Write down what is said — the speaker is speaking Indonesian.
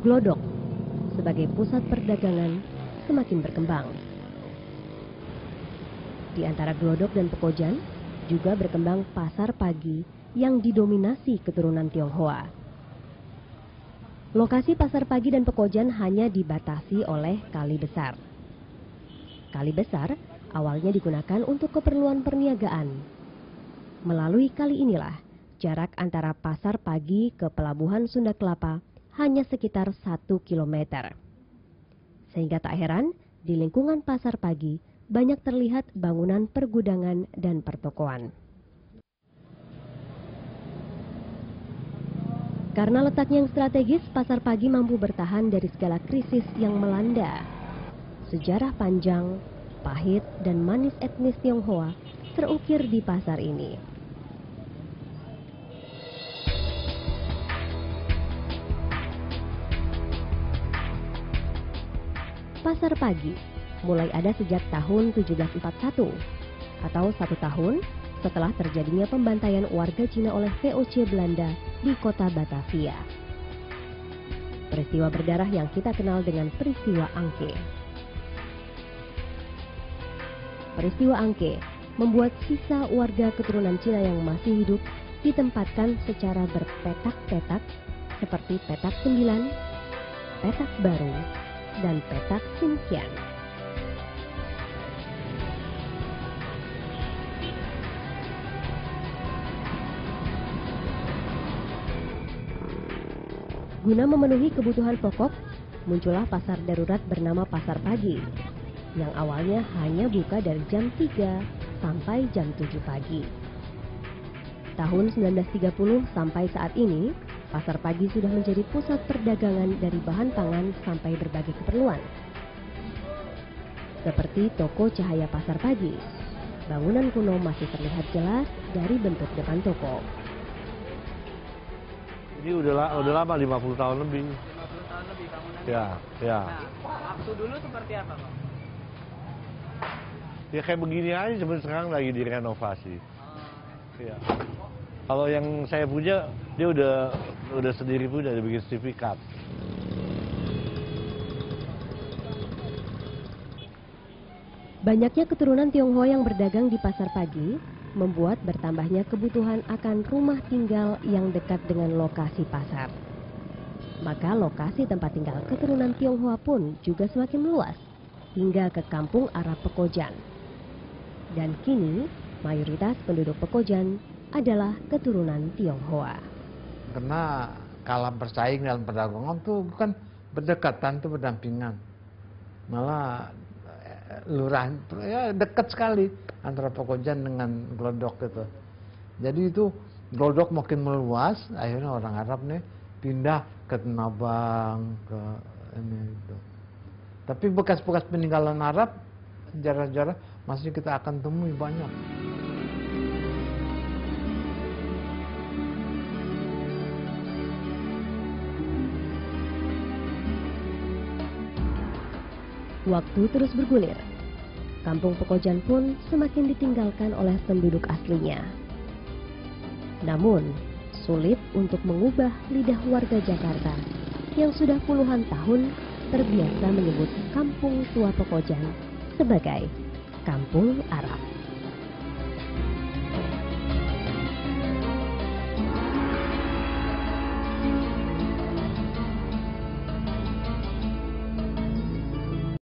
Glodok sebagai pusat perdagangan semakin berkembang. Di antara Glodok dan Pekojan juga berkembang pasar pagi yang didominasi keturunan Tionghoa. Lokasi pasar pagi dan Pekojan hanya dibatasi oleh Kali Besar. Kali Besar awalnya digunakan untuk keperluan perniagaan. Melalui kali inilah jarak antara pasar pagi ke pelabuhan Sunda Kelapa hanya sekitar 1 kilometer. Sehingga tak heran, di lingkungan pasar pagi banyak terlihat bangunan pergudangan dan pertokoan. Karena letaknya yang strategis, pasar pagi mampu bertahan dari segala krisis yang melanda. Sejarah panjang, pahit, dan manis etnis Tionghoa terukir di pasar ini. Pasar pagi mulai ada sejak tahun 1741 atau 1 tahun setelah terjadinya pembantaian warga Cina oleh VOC Belanda di kota Batavia. Peristiwa berdarah yang kita kenal dengan peristiwa Angke. Peristiwa Angke membuat sisa warga keturunan Cina yang masih hidup ditempatkan secara berpetak-petak seperti petak 9, petak baru, dan petak Xinjiang. Guna memenuhi kebutuhan pokok, muncullah pasar darurat bernama Pasar Pagi, yang awalnya hanya buka dari jam 3 sampai jam 7 pagi. Tahun 1930 sampai saat ini, Pasar Pagi sudah menjadi pusat perdagangan dari bahan pangan sampai berbagai keperluan. Seperti toko Cahaya Pasar Pagi, bangunan kuno masih terlihat jelas dari bentuk depan toko. Ini udah lama, 50 tahun lebih. 50 tahun lebih bangunannya? Ya. Nah, waktu dulu seperti apa, Pak? Ya kayak begini aja, cuma sekarang lagi direnovasi. Ya. Kalau yang saya punya, dia udah sendiri punya, dia bikin sertifikat. Banyaknya keturunan Tionghoa yang berdagang di pasar pagi membuat bertambahnya kebutuhan akan rumah tinggal yang dekat dengan lokasi pasar. Maka lokasi tempat tinggal keturunan Tionghoa pun juga semakin meluas hingga ke kampung Arab Pekojan. Dan kini mayoritas penduduk Pekojan adalah keturunan Tionghoa. Karena kalah bersaing dalam perdagangan tuh bukan berdekatan, tuh berdampingan. Malah lurah ya dekat sekali antara Pekojan dengan Glodok gitu. Jadi itu Glodok makin meluas, akhirnya orang Arab nih pindah ke Tanah Abang, ke ini itu. Tapi bekas-bekas peninggalan Arab, sejarah-sejarah masih kita akan temui banyak. Waktu terus bergulir. Kampung Pekojan pun semakin ditinggalkan oleh penduduk aslinya. Namun, sulit untuk mengubah lidah warga Jakarta yang sudah puluhan tahun terbiasa menyebut Kampung Tua Pekojan sebagai Kampung Arab.